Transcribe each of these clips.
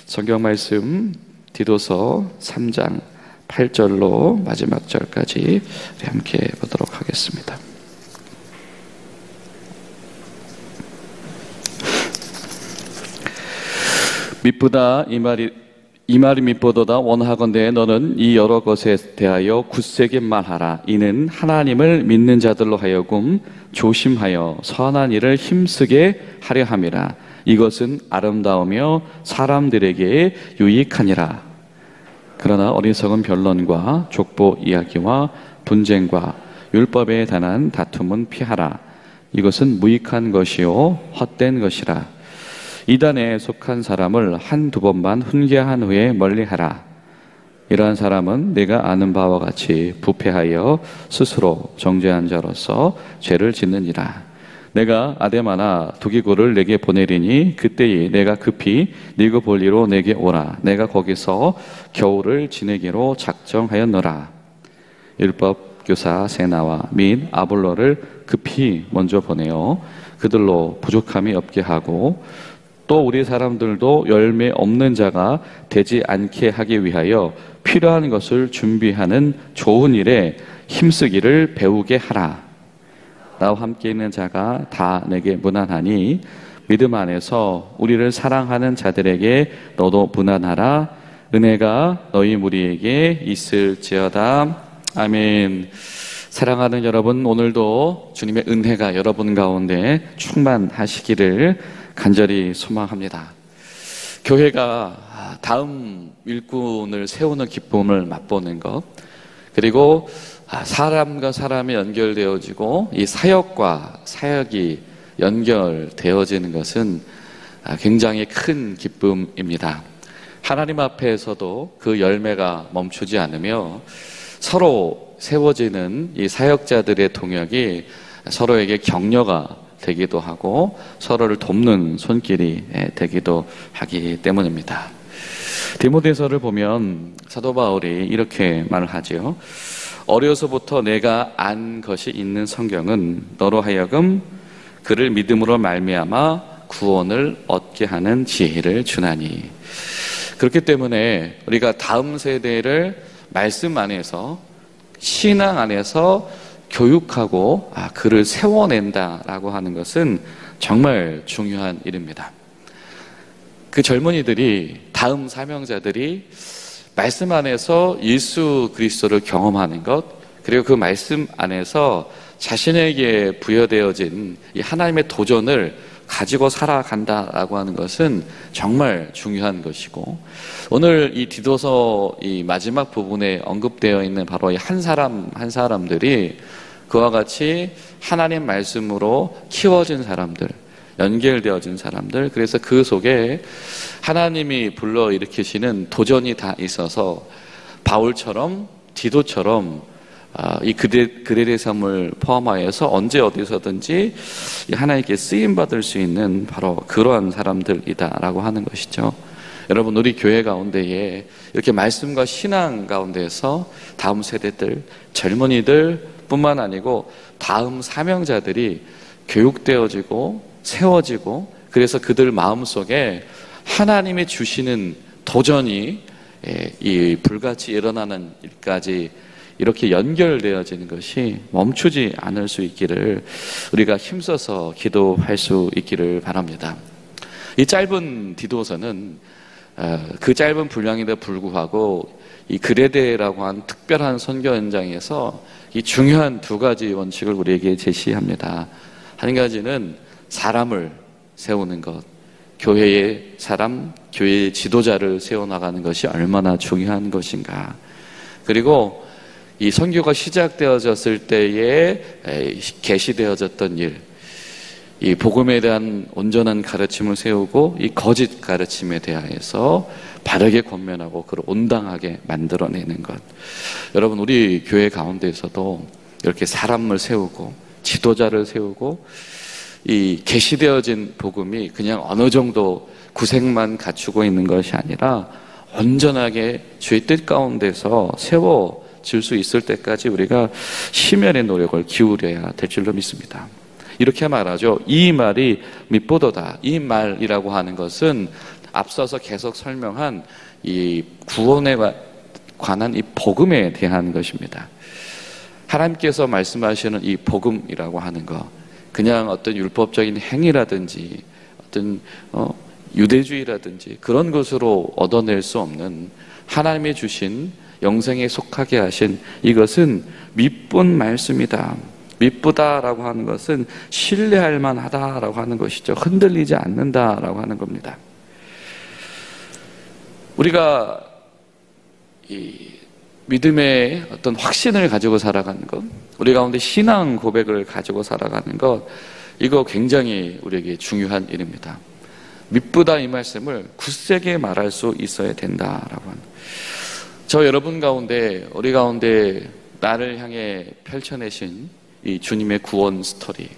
성경 말씀 디도서 3장 8절로 마지막 절까지 우리 함께 보도록 하겠습니다. mit보다 이 말이 mit보도다 원하건대 너는 이 여러 것에 대하여 굳세게 말하라. 이는 하나님을 믿는 자들로 하여금 조심하여 선한 일을 힘쓰게 하려 함이라. 이것은 아름다우며 사람들에게 유익하니라. 그러나 어리석은 변론과 족보 이야기와 분쟁과 율법에 관한 다툼은 피하라. 이것은 무익한 것이요 헛된 것이라. 이단에 속한 사람을 한두 번만 훈계한 후에 멀리하라. 이러한 사람은 내가 아는 바와 같이 부패하여 스스로 정죄한 자로서 죄를 짓느니라. 내가 아데마나 두기고를 내게 보내리니 그때에 내가 급히 니고볼리로 내게 오라. 내가 거기서 겨울을 지내기로 작정하였노라. 율법 교사 세나와 및 아볼로를 급히 먼저 보내어 그들로 부족함이 없게 하고 또 우리 사람들도 열매 없는 자가 되지 않게 하기 위하여 필요한 것을 준비하는 좋은 일에 힘쓰기를 배우게 하라. 나와 함께 있는 자가 다 내게 무난하니 믿음 안에서 우리를 사랑하는 자들에게 너도 무난하라. 은혜가 너희 무리에게 있을지어다. 아멘. 사랑하는 여러분, 오늘도 주님의 은혜가 여러분 가운데 충만하시기를 간절히 소망합니다. 교회가 다음 일꾼을 세우는 기쁨을 맛보는 것, 그리고 사람과 사람이 연결되어지고 이 사역과 사역이 연결되어지는 것은 굉장히 큰 기쁨입니다. 하나님 앞에서도 그 열매가 멈추지 않으며 서로 세워지는 이 사역자들의 동역이 서로에게 격려가 되기도 하고 서로를 돕는 손길이 되기도 하기 때문입니다. 디모데서를 보면 사도 바울이 이렇게 말을 하죠. 어려서부터 내가 안 것이 있는 성경은 너로 하여금 그를 믿음으로 말미암아 구원을 얻게 하는 지혜를 주나니. 그렇기 때문에 우리가 다음 세대를 말씀 안에서, 신앙 안에서 교육하고 그를 세워낸다라고 하는 것은 정말 중요한 일입니다. 그 젊은이들이, 다음 사명자들이 말씀 안에서 예수 그리스도를 경험하는 것, 그리고 그 말씀 안에서 자신에게 부여되어진 이 하나님의 도전을 가지고 살아간다라고 하는 것은 정말 중요한 것이고, 오늘 이 디도서 이 마지막 부분에 언급되어 있는 바로 이 한 사람들이 그와 같이 하나님 말씀으로 키워진 사람들, 연결되어진 사람들, 그래서 그 속에 하나님이 불러일으키시는 도전이 다 있어서 바울처럼 디도처럼 이 그들의 삶을 포함하여서 언제 어디서든지 하나님께 쓰임받을 수 있는 바로 그러한 사람들이다라고 하는 것이죠. 여러분, 우리 교회 가운데에 이렇게 말씀과 신앙 가운데에서 다음 세대들, 젊은이들 뿐만 아니고 다음 사명자들이 교육되어지고 세워지고, 그래서 그들 마음속에 하나님이 주시는 도전이 이 불같이 일어나는 일까지 이렇게 연결되어지는 것이 멈추지 않을 수 있기를 우리가 힘써서 기도할 수 있기를 바랍니다. 이 짧은 디도서는 그 짧은 분량에도 불구하고 이 그레데라고 하는 특별한 선교 현장에서 이 중요한 두 가지 원칙을 우리에게 제시합니다. 한 가지는 사람을 세우는 것, 교회의 사람, 교회의 지도자를 세워나가는 것이 얼마나 중요한 것인가. 그리고 이 선교가 시작되어졌을 때에 계시되어졌던 일, 이 복음에 대한 온전한 가르침을 세우고 이 거짓 가르침에 대하여서 바르게 권면하고 그를 온당하게 만들어내는 것. 여러분, 우리 교회 가운데에서도 이렇게 사람을 세우고 지도자를 세우고 이 계시되어진 복음이 그냥 어느 정도 구색만 갖추고 있는 것이 아니라 온전하게 주의 뜻 가운데서 세워질 수 있을 때까지 우리가 심혈의 노력을 기울여야 될 줄로 믿습니다. 이렇게 말하죠. 이 말이 mit보도다. 이 말이라고 하는 것은 앞서서 계속 설명한 이 구원에 관한 이 복음에 대한 것입니다. 하나님께서 말씀하시는 이 복음이라고 하는 거, 그냥 어떤 율법적인 행위라든지 어떤 유대주의라든지 그런 것으로 얻어낼 수 없는 하나님이 주신 영생에 속하게 하신 이것은 미쁜 말씀이다. 미쁘다라고 하는 것은 신뢰할 만하다라고 하는 것이죠. 흔들리지 않는다라고 하는 겁니다. 우리가 이 믿음의 어떤 확신을 가지고 살아가는 것, 우리 가운데 신앙 고백을 가지고 살아가는 것, 이거 굉장히 우리에게 중요한 일입니다. 미쁘다 이 말씀을 굳세게 말할 수 있어야 된다라고 하는. 저 여러분 가운데, 우리 가운데 나를 향해 펼쳐내신 이 주님의 구원 스토리,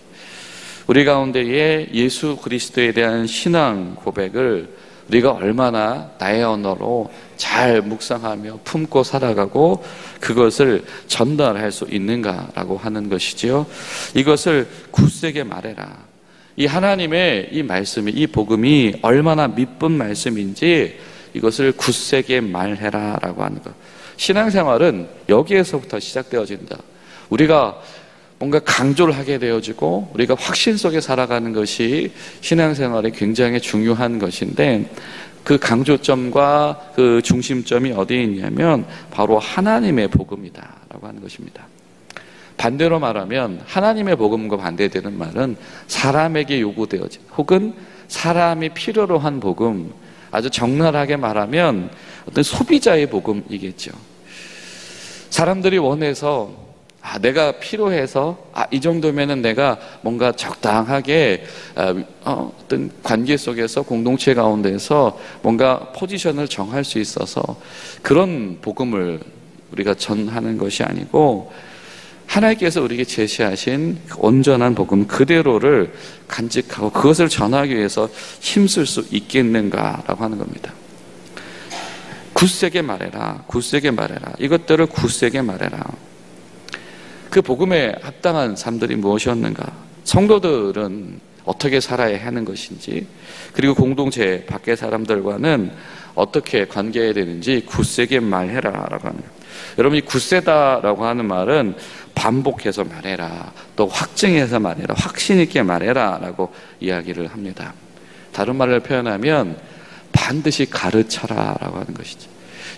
우리 가운데의 예수 그리스도에 대한 신앙 고백을 우리가 얼마나 나의 언어로 잘 묵상하며 품고 살아가고 그것을 전달할 수 있는가라고 하는 것이지요. 이것을 굳세게 말해라. 이 하나님의 이 말씀이, 이 복음이 얼마나 미쁜 말씀인지 이것을 굳세게 말해라라고 하는 것. 신앙생활은 여기에서부터 시작되어진다. 우리가 뭔가 강조를 하게 되어지고 우리가 확신 속에 살아가는 것이 신앙생활에 굉장히 중요한 것인데, 그 강조점과 그 중심점이 어디에 있냐면 바로 하나님의 복음이다 라고 하는 것입니다. 반대로 말하면 하나님의 복음과 반대되는 말은 사람에게 요구되어진, 혹은 사람이 필요로 한 복음, 아주 적나라하게 말하면 어떤 소비자의 복음이겠죠. 사람들이 원해서, 내가 필요해서 이 정도면은 내가 뭔가 적당하게 어떤 관계 속에서, 공동체 가운데서 뭔가 포지션을 정할 수 있어서 그런 복음을 우리가 전하는 것이 아니고, 하나님께서 우리에게 제시하신 온전한 복음 그대로를 간직하고 그것을 전하기 위해서 힘쓸 수 있겠는가라고 하는 겁니다. 굳세게 말해라, 굳세게 말해라. 이것들을 굳세게 말해라. 그 복음에 합당한 삶들이 무엇이었는가? 성도들은 어떻게 살아야 하는 것인지, 그리고 공동체 밖의 사람들과는 어떻게 관계해야 되는지 굳세게 말해라 라고 하는 거예요. 여러분, 이 굳세다라고 하는 말은 반복해서 말해라, 또 확증해서 말해라, 확신 있게 말해라 라고 이야기를 합니다. 다른 말을 표현하면 반드시 가르쳐라 라고 하는 것이죠.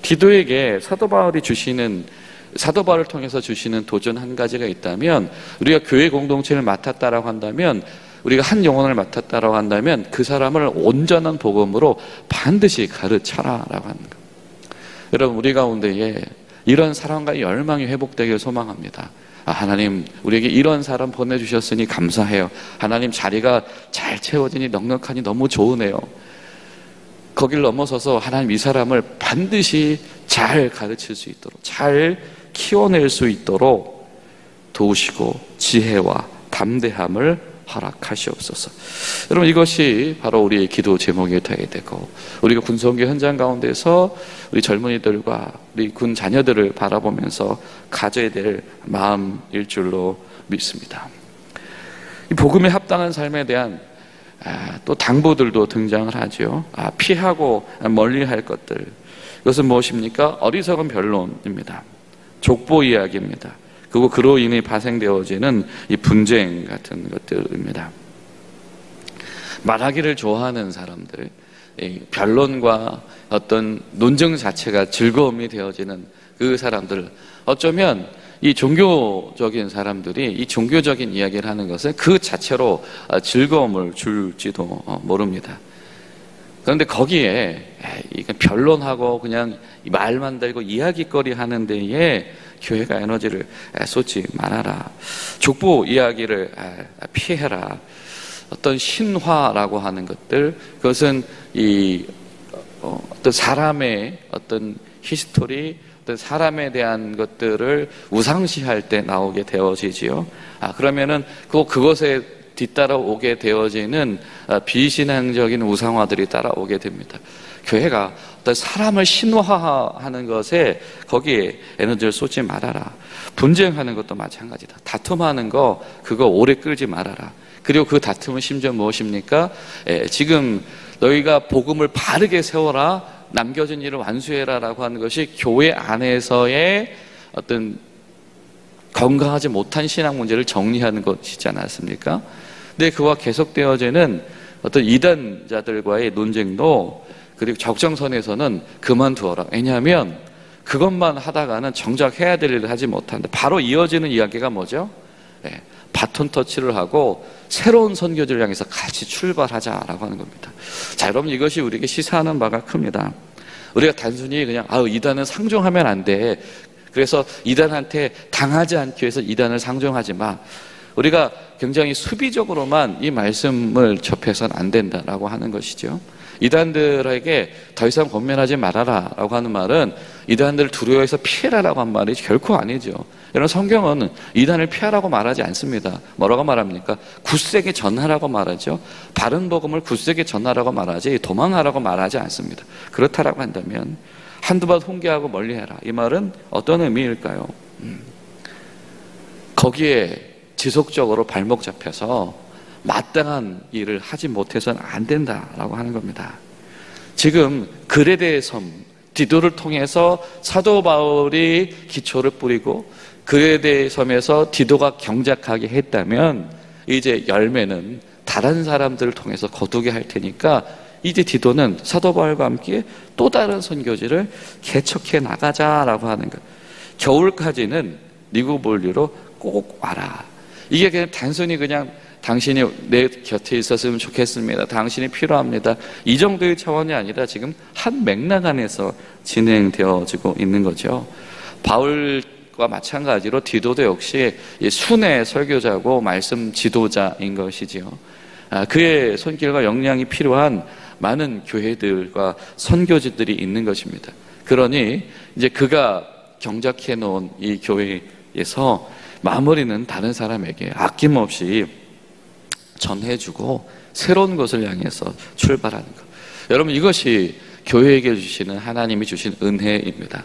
디도에게 사도 바울을 통해서 주시는 도전 한 가지가 있다면, 우리가 교회 공동체를 맡았다라고 한다면, 우리가 한 영혼을 맡았다라고 한다면 그 사람을 온전한 복음으로 반드시 가르쳐라라고 하는 것. 여러분, 우리 가운데에 이런 사랑과 열망이 회복되길 소망합니다. 하나님, 우리에게 이런 사람 보내주셨으니 감사해요. 하나님, 자리가 잘 채워지니 넉넉하니 너무 좋으네요. 거길 넘어서서 하나님, 이 사람을 반드시 잘 가르칠 수 있도록, 잘 키워낼 수 있도록 도우시고 지혜와 담대함을 허락하시옵소서. 여러분, 이것이 바로 우리의 기도 제목이 되어야 되고, 우리가 군성교 현장 가운데서 우리 젊은이들과 우리 군 자녀들을 바라보면서 가져야 될 마음일 줄로 믿습니다. 이 복음에 합당한 삶에 대한 또 당부들도 등장을 하죠. 피하고 멀리할 것들, 이것은 무엇입니까? 어리석은 변론입니다. 족보 이야기입니다. 그리고 그로 인해 발생되어지는 이 분쟁 같은 것들입니다. 말하기를 좋아하는 사람들, 변론과 어떤 논쟁 자체가 즐거움이 되어지는 그 사람들, 어쩌면 이 종교적인 사람들이 이 종교적인 이야기를 하는 것은 그 자체로 즐거움을 줄지도 모릅니다. 그런데 거기에 변론하고 그냥 말 만들고 이야기거리 하는 데에 교회가 에너지를 쏟지 말아라. 족보 이야기를 피해라. 어떤 신화라고 하는 것들, 그것은 어떤 사람의 어떤 히스토리, 어떤 사람에 대한 것들을 우상시할 때 나오게 되어지지요. 그러면은 그것에 뒤따라오게 되어지는 비신앙적인 우상화들이 따라오게 됩니다. 교회가 어떤 사람을 신화하는 것에 거기에 에너지를 쏟지 말아라. 분쟁하는 것도 마찬가지다. 다툼하는 그거 오래 끌지 말아라. 그리고 그 다툼은 심지어 무엇입니까? 지금 너희가 복음을 바르게 세워라, 남겨진 일을 완수해라라고 하는 것이 교회 안에서의 어떤 건강하지 못한 신앙 문제를 정리하는 것이지 않았습니까? 근데 그와 계속되어지는 어떤 이단자들과의 논쟁도, 그리고 적정선에서는 그만두어라. 왜냐하면 그것만 하다가는 정작 해야 될 일을 하지 못한다. 바로 이어지는 이야기가 뭐죠? 네, 바톤 터치를 하고 새로운 선교지를 향해서 같이 출발하자라고 하는 겁니다. 자, 여러분, 이것이 우리에게 시사하는 바가 큽니다. 우리가 단순히 그냥 이단은 상종하면 안 돼, 그래서 이단한테 당하지 않기 위해서 이단을 상종하지 마, 우리가 굉장히 수비적으로만 이 말씀을 접해서는 안 된다라고 하는 것이죠. 이단들에게 더 이상 권면하지 말아라 라고 하는 말은 이단들을 두려워해서 피해라라고 한 말이 결코 아니죠. 여러분, 성경은 이단을 피하라고 말하지 않습니다. 뭐라고 말합니까? 굳세게 전하라고 말하죠. 바른 복음을 굳세게 전하라고 말하지 도망하라고 말하지 않습니다. 그렇다라고 한다면 한두 번 훈계하고 멀리해라, 이 말은 어떤 의미일까요? 거기에 지속적으로 발목 잡혀서 마땅한 일을 하지 못해서는 안 된다라고 하는 겁니다. 지금 그레데의 섬 디도를 통해서 사도 바울이 기초를 뿌리고 그레데의 섬에서 디도가 경작하게 했다면, 이제 열매는 다른 사람들을 통해서 거두게 할 테니까 이제 디도는 사도 바울과 함께 또 다른 선교지를 개척해 나가자라고 하는 것. 겨울까지는 니고볼리로 꼭 와라. 이게 그냥 단순히 그냥 당신이 내 곁에 있었으면 좋겠습니다, 당신이 필요합니다, 이 정도의 차원이 아니라 지금 한 맥락 안에서 진행되어지고 있는 거죠. 바울과 마찬가지로 디도도 역시 순회 설교자고 말씀 지도자인 것이지요. 그의 손길과 역량이 필요한 많은 교회들과 선교지들이 있는 것입니다. 그러니 이제 그가 경작해 놓은 이 교회에서 마무리는 다른 사람에게 아낌없이 전해주고 새로운 것을 향해서 출발하는 것. 여러분, 이것이 교회에게 주시는 하나님이 주신 은혜입니다.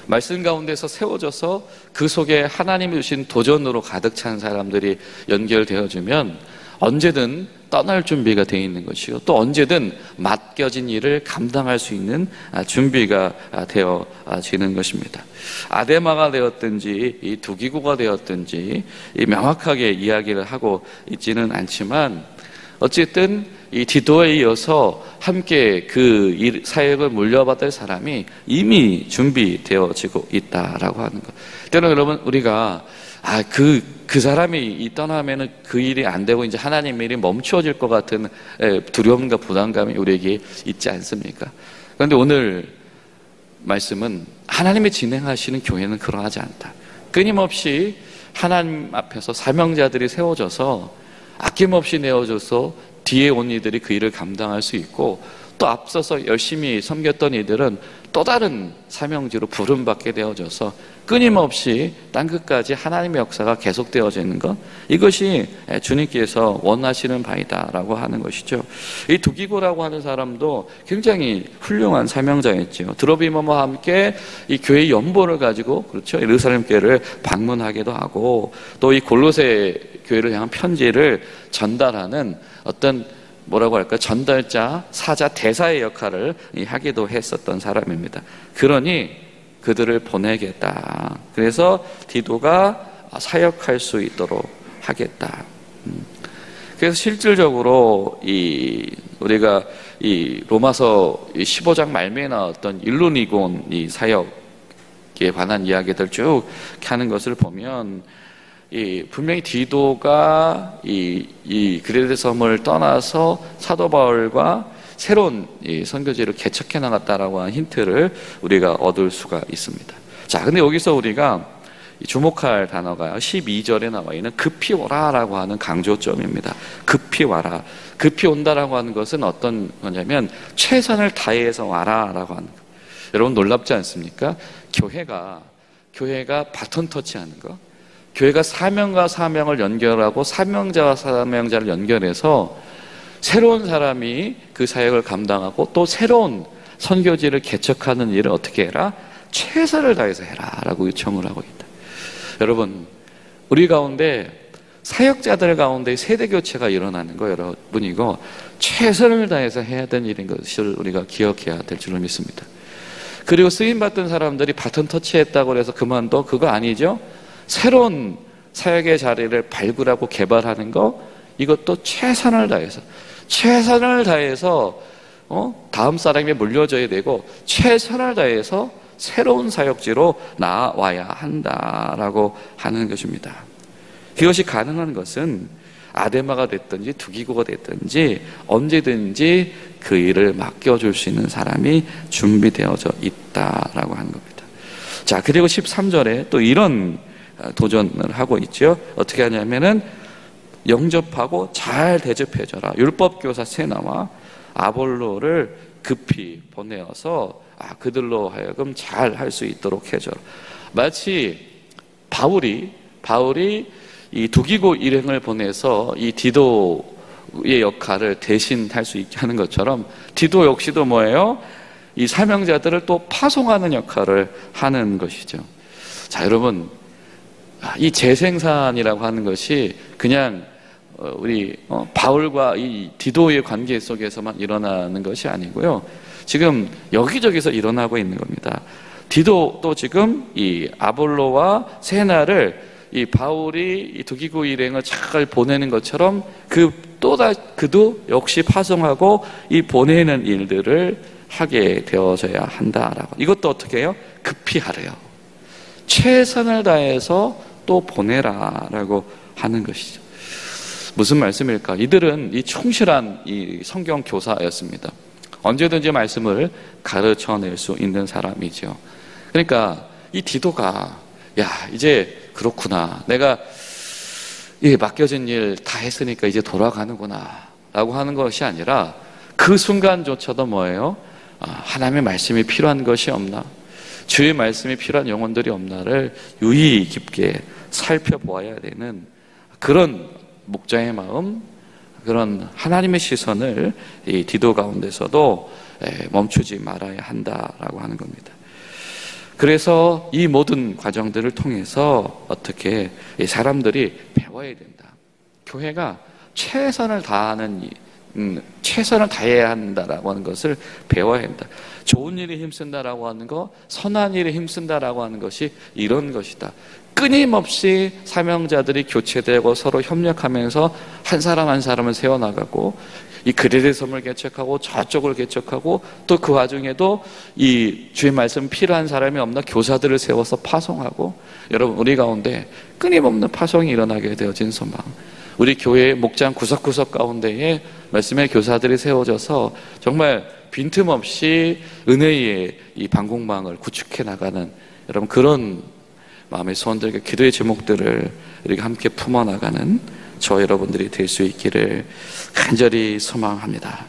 말씀 가운데서 세워져서 그 속에 하나님이 주신 도전으로 가득 찬 사람들이 연결되어지면 언제든 떠날 준비가 되어 있는 것이요, 또 언제든 맡겨진 일을 감당할 수 있는 준비가 되어지는 것입니다. 아데마가 되었든지 이 두기고가 되었든지 명확하게 이야기를 하고 있지는 않지만, 어쨌든 이 디도에 이어서 함께 그 사역을 물려받을 사람이 이미 준비되어지고 있다라고 하는 것. 때로 여러분, 우리가 그 사람이 떠나면은 그 일이 안 되고 이제 하나님 일이 멈추어질 것 같은 두려움과 부담감이 우리에게 있지 않습니까? 그런데 오늘 말씀은 하나님이 진행하시는 교회는 그러하지 않다. 끊임없이 하나님 앞에서 사명자들이 세워져서 아낌없이 내어줘서 뒤에 온 이들이 그 일을 감당할 수 있고, 또 앞서서 열심히 섬겼던 이들은 또 다른 사명지로 부름받게 되어져서 끊임없이 땅끝까지 하나님의 역사가 계속되어지는 것, 이것이 주님께서 원하시는 바이다라고 하는 것이죠. 이 두기고라고 하는 사람도 굉장히 훌륭한 사명자였죠. 드로비모와 함께 이 교회의 연보를 가지고, 그렇죠, 예루살렘 교회를 방문하기도 하고, 또 이 골로새 교회를 향한 편지를 전달하는 어떤 뭐라고 할까, 전달자, 사자, 대사의 역할을 하기도 했었던 사람입니다. 그러니 그들을 보내겠다. 그래서 디도가 사역할 수 있도록 하겠다. 그래서 실질적으로 우리가 이 로마서 15장 말미에 나왔던 일루니곤 이 사역에 관한 이야기들 쭉 하는 것을 보면, 분명히 디도가 이 그레데 섬을 떠나서 사도 바울과 새로운 이 선교지를 개척해 나갔다라고 하는 힌트를 우리가 얻을 수가 있습니다. 자, 근데 여기서 우리가 주목할 단어가 12절에 나와 있는 급히 오라라고 하는 강조점입니다. 급히 와라. 급히 온다라고 하는 것은 어떤 거냐면 최선을 다해서 와라라고 하는 거. 여러분, 놀랍지 않습니까? 교회가 바톤 터치하는 거. 교회가 사명과 사명을 연결하고 사명자와 사명자를 연결해서 새로운 사람이 그 사역을 감당하고 또 새로운 선교지를 개척하는 일을 어떻게 해라? 최선을 다해서 해라 라고 요청을 하고 있다. 여러분, 우리 가운데 사역자들 가운데 세대 교체가 일어나는 거 여러분, 이거 최선을 다해서 해야 되는 일인 것을 우리가 기억해야 될 줄로 믿습니다. 그리고 쓰임받던 사람들이 바톤 터치했다고 해서 그만둬? 그거 아니죠. 새로운 사역의 자리를 발굴하고 개발하는 거, 이것도 최선을 다해서 다음 사람이 물려줘야 되고 최선을 다해서 새로운 사역지로 나와야 한다라고 하는 것입니다. 그것이 가능한 것은 아데마가 됐든지 두기고가 됐든지 언제든지 그 일을 맡겨줄 수 있는 사람이 준비되어져 있다라고 하는 겁니다. 자, 그리고 13절에 또 이런 도전을 하고 있죠. 어떻게 하냐면은 영접하고 잘 대접해줘라. 율법교사 세나와 아볼로를 급히 보내어서 그들로 하여금 잘 할 수 있도록 해줘라. 마치 바울이 이 두기고 일행을 보내서 이 디도의 역할을 대신할 수 있게 하는 것처럼 디도 역시도 뭐예요? 이 사명자들을 또 파송하는 역할을 하는 것이죠. 자, 여러분, 이 재생산이라고 하는 것이 그냥 우리 바울과 이 디도의 관계 속에서만 일어나는 것이 아니고요. 지금 여기저기서 일어나고 있는 겁니다. 디도도 지금 이 아볼로와 세나를 이 바울이 이 두기고 일행을 잘 보내는 것처럼 그도 역시 파송하고 이 보내는 일들을 하게 되어져야 한다라고. 이것도 어떻게 해요? 급히 하래요. 최선을 다해서 또 보내라라고 하는 것이죠. 무슨 말씀일까? 이들은 이 충실한 이 성경 교사였습니다. 언제든지 말씀을 가르쳐낼 수 있는 사람이죠. 그러니까 이 디도가 이제 그렇구나, 내가 이 맡겨진 일 다 했으니까 이제 돌아가는구나 라고 하는 것이 아니라 그 순간조차도 뭐예요? 하나님의 말씀이 필요한 것이 없나, 주의 말씀이 필요한 영혼들이 없나를 유의 깊게 살펴보아야 되는 그런 목자의 마음, 그런 하나님의 시선을 이 디도 가운데서도 멈추지 말아야 한다라고 하는 겁니다. 그래서 이 모든 과정들을 통해서 어떻게 사람들이 배워야 된다. 교회가 최선을 다해야 한다라고 하는 것을 배워야 한다. 좋은 일에 힘쓴다라고 하는 거, 선한 일에 힘쓴다라고 하는 것이 이런 것이다. 끊임없이 사명자들이 교체되고 서로 협력하면서 한 사람 한 사람을 세워나가고, 이 그레데 섬을 개척하고 저쪽을 개척하고, 또 그 와중에도 이 주의 말씀 필요한 사람이 없나 교사들을 세워서 파송하고. 여러분, 우리 가운데 끊임없는 파송이 일어나게 되어진 소망, 우리 교회의 목장 구석구석 가운데에 말씀의 교사들이 세워져서 정말 빈틈없이 은혜의 이 방공망을 구축해 나가는, 여러분, 그런 마음의 소원들과 기도의 제목들을 우리가 함께 품어나가는 저 여러분들이 될 수 있기를 간절히 소망합니다.